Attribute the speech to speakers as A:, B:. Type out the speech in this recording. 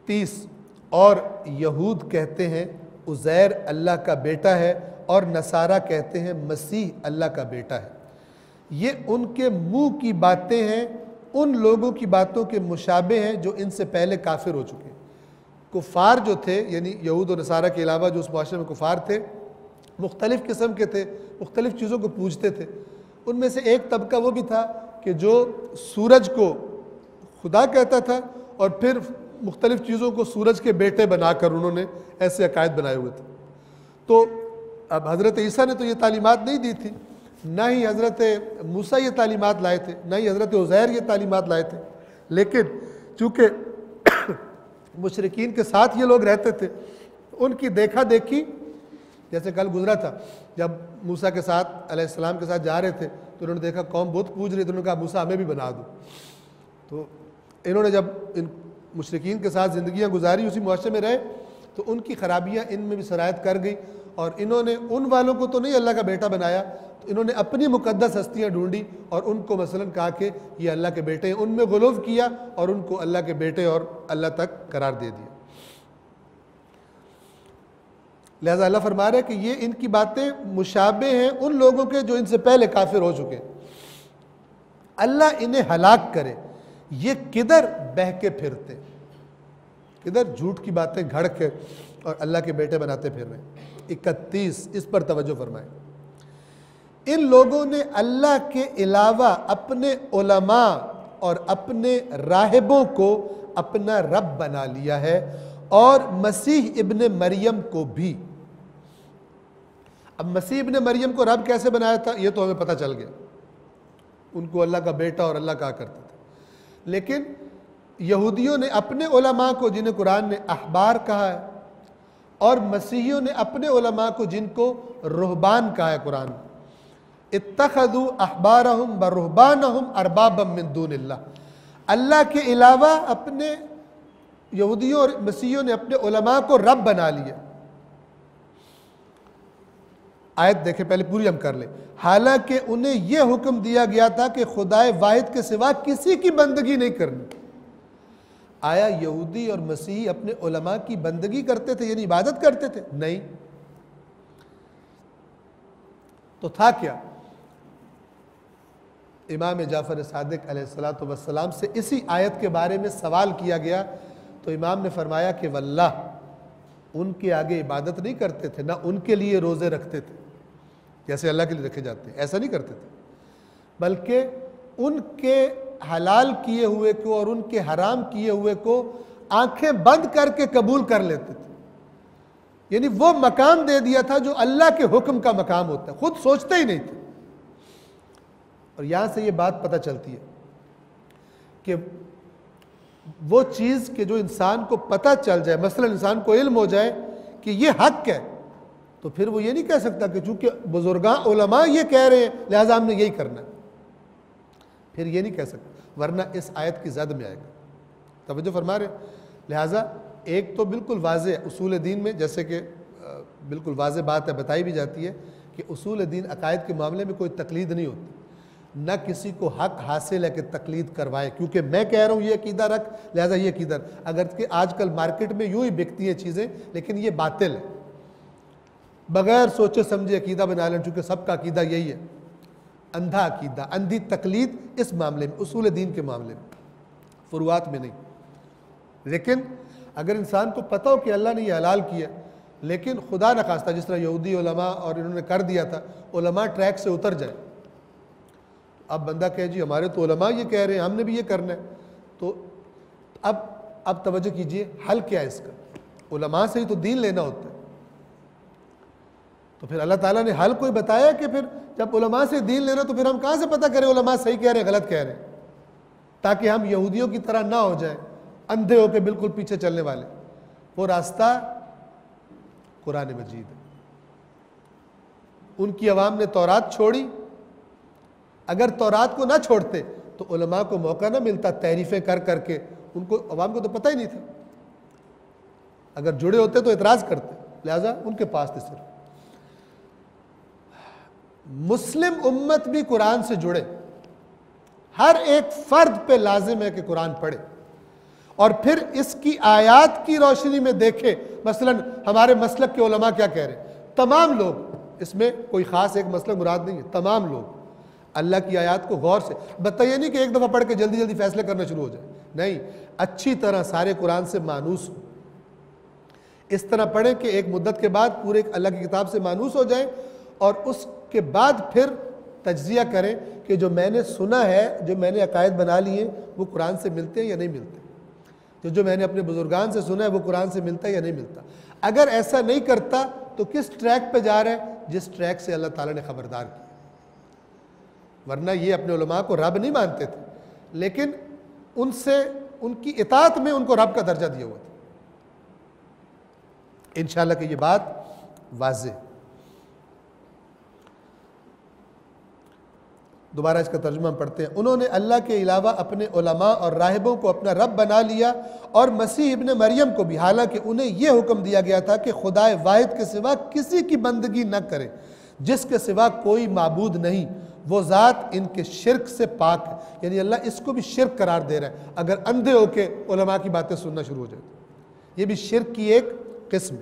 A: 30 और यहूद कहते हैं उज़ैर अल्लाह का बेटा है और नसारा कहते हैं मसीह अल्लाह का बेटा है। ये उनके मुंह की बातें हैं, उन लोगों की बातों के मुशाबे हैं जो इनसे पहले काफिर हो चुके हैं। कुफ़ार जो थे, यानी यहूद और नसारा के अलावा जो उस मुआशरे में कुफ़ार थे, मुख्तलिफ़ किस्म के थे, मुख्तलिफ़ चीज़ों को पूजते थे। उनमें से एक तबका वो भी था कि जो सूरज को खुदा कहता था और फिर मुख्तलिफ़ चीज़ों को सूरज के बेटे बनाकर उन्होंने ऐसे अकायद बनाए हुए थे। तो अब हज़रत ईसा ने तो ये तालीमात नहीं दी थी, ना ही हज़रत मूसा ये तालीमात लाए थे, ना ही हज़रत उज़ैर ये तालीमात लाए थे। लेकिन चूँकि मुशरिकीन के साथ ये लोग रहते थे, उनकी देखा देखी, जैसे कल गुजरा था जब मूसा के साथ अलैहिस्सलाम के साथ जा रहे थे तो उन्होंने देखा कौम बुत पूज रही थी, उन्होंने कहा मूसा हमें भी बना दो। तो इन्होंने जब इन मुशरिकीन के साथ ज़िंदगियाँ गुजारी, उसी मुआशरे में रहे, तो उनकी ख़राबियाँ इनमें भी सरायत कर गई और इन्होंने उन वालों को तो नहीं अल्लाह का बेटा बनाया, तो इन्होंने अपनी मुक़द्दस हस्तियाँ ढूंढी और उनको मसलन कहा कि ये अल्लाह के बेटे हैं, उनमें गुलूव किया और उनको अल्लाह के बेटे और अल्लाह तक करार दे दिया। लिहाजा अल्लाह फरमा रहे हैं कि ये इनकी बातें मुशाबे हैं उन लोगों के जो इनसे पहले काफिर हो चुके हैं। अल्लाह इन्हें हलाक करे, ये किधर बह के फिरते, किधर झूठ की बातें घड़ के और अल्लाह के बेटे बनाते फिर रहे हैं। 31 इस पर तवज्जो फरमाएं। इन लोगों ने अल्लाह के अलावा अपने उलमा और अपने राहिबों को अपना रब बना लिया है और मसीह इब्ने मरियम को भी। अब मसीह इब्ने मरियम को रब कैसे बनाया था ये तो हमें पता चल गया, उनको अल्लाह का बेटा और अल्लाह कहा करते थे। लेकिन यहूदियों ने अपने उलमा को, जिन्हें कुरान ने अहबार कहा है, और मसीहियों ने अपने उलमा को, जिनको रुहबान कहा है कुरान में, इत्तखदू अहबारहुम व रुहबानहुम अरबाबम मिन दूनिल्लाह, अल्लाह के अलावा अपने यहूदियों और मसीहियों ने अपने उलमा को रब बना लिया। आयत देखें, पहले पूरी हम कर लें। हालांकि उन्हें यह हुक्म दिया गया था कि खुदाए वाहिद के सिवा किसी की बंदगी नहीं करनी। आया यहूदी और मसीही अपने उलमा की बंदगी करते थे, यानी इबादत करते थे? नहीं। तो था क्या? इमाम जाफर सादिक अलैहिस्सलातु वस्सलाम से इसी आयत के बारे में सवाल किया गया तो इमाम ने फरमाया कि वल्लाह उनके आगे इबादत नहीं करते थे, ना उनके लिए रोज़े रखते थे जैसे अल्लाह के लिए रखे जाते हैं, ऐसा नहीं करते थे, बल्कि उनके हलाल किए हुए को और उनके हराम किए हुए को आंखें बंद करके कबूल कर लेते थे। यानी वो मकाम दे दिया था जो अल्लाह के हुक्म का मकाम होता है, खुद सोचते ही नहीं थे। और यहां से ये बात पता चलती है कि वो चीज़ के जो इंसान को पता चल जाए, मसलन इंसान को इल्म हो जाए कि ये हक है, तो फिर वो ये नहीं कह सकता कि चूंकि बुजुर्गां उलमा ये कह रहे हैं लिहाजा हमने यही करना है, फिर ये नहीं कह सकता, वरना इस आयत की जद में आएगा। तवज्जो फरमा रहे। लिहाजा एक तो बिल्कुल वाज़े उसूल दीन में, जैसे कि बिल्कुल वाज़े बात है, बताई भी जाती है कि उसूल दीन अकायद के मामले में कोई तकलीद नहीं होती, न किसी को हक हासिल है कि तकलीद करवाए, क्योंकि मैं कह रहा हूँ ये अकीदा रख लिहाजा ये अकीदा। अगर कि आजकल मार्केट में यूँ ही बिकती हैं चीज़ें, लेकिन ये बातिल है, बगैर सोचे समझे अकीदा बना लें, चूँकि सबका अकीदा यही है। अंधा अकीदा, अंधी तकलीद इस मामले में, उसूल दीन के मामले में, फुरुआत में नहीं। लेकिन अगर इंसान को पता हो कि अल्लाह ने यह हलाल किया, लेकिन खुदा न खास्ता जिस तरह यहूदी उलमा और इन्होंने कर दिया था, उलमा ट्रैक से उतर जाए, अब बंदा कहे जी हमारे तो उलमा ये कह रहे हैं हमने भी ये करना है, तो अब तवज्जो कीजिए, हल क्या है इसका? उलमा से ही तो दीन लेना होता है। तो फिर अल्लाह ताला ने हल कोई बताया कि फिर जब उलमा से दीन लेना तो फिर हम कहाँ से पता करें उलमा सही कह रहे हैं गलत कह रहे हैं, ताकि हम यहूदियों की तरह ना हो जाए, अंधे होकर बिल्कुल पीछे चलने वाले। वो रास्ता कुरान मजीद है। उनकी अवाम ने तौरात छोड़ी, अगर तौरात को ना छोड़ते तो उलमा को मौका ना मिलता तहरीफें कर करके, उनको अवाम को तो पता ही नहीं था, अगर जुड़े होते तो एतराज़ करते, लिहाजा उनके पास थे सिर्फ। मुस्लिम उम्मत भी कुरान से जुड़े, हर एक फर्द पे लाजिम है कि कुरान पढ़े, और फिर इसकी आयात की रोशनी में देखे, मसलन हमारे मसलक के उलमा क्या कह रहे हैं, तमाम लोग, इसमें कोई ख़ास एक मसलक मुराद नहीं है, तमाम लोग अल्लाह की आयत को गौर से, बताइए नहीं कि एक दफ़ा पढ़ के जल्दी जल्दी फैसले करना शुरू हो जाए, नहीं, अच्छी तरह सारे कुरान से मानूस हो, इस तरह पढ़ें कि एक मुद्दत के बाद पूरे अल्लाह की किताब से मानूस हो जाए और उसके बाद फिर तज्जिया करें कि जो मैंने सुना है, जो मैंने अकायद बना लिए वो कुरान से मिलते हैं या नहीं मिलते, जो मैंने अपने बुजुर्गान से सुना है वो कुरान से मिलता है या नहीं मिलता। अगर ऐसा नहीं करता तो किस ट्रैक पे जा रहा है, जिस ट्रैक से अल्लाह ताला ने खबरदार किया। वरना ये अपने उलमा को रब नहीं मानते थे, लेकिन उनसे उनकी इताअत में उनको रब का दर्जा दिया हुआ था। इंशाअल्लाह कि ये बात वाज़ेह। दोबारा इसका तर्जुमा हम पढ़ते हैं। उन्होंने अल्लाह के अलावा अपने उलमा और राहिबों को अपना रब बना लिया और मसीह इब्न मरियम को भी, हालांकि उन्हें यह हुक्म दिया गया था कि खुदाए वाहिद के सिवा किसी की बंदगी न करें, जिसके सिवा कोई माबूद नहीं, वो ज़ात इनके शिरक से पाक है। यानी अल्लाह इसको भी शिरक करार दे रहा है। अगर अंधे होके उलमा की बातें सुनना शुरू हो जाए, ये भी शिरक की एक किस्म।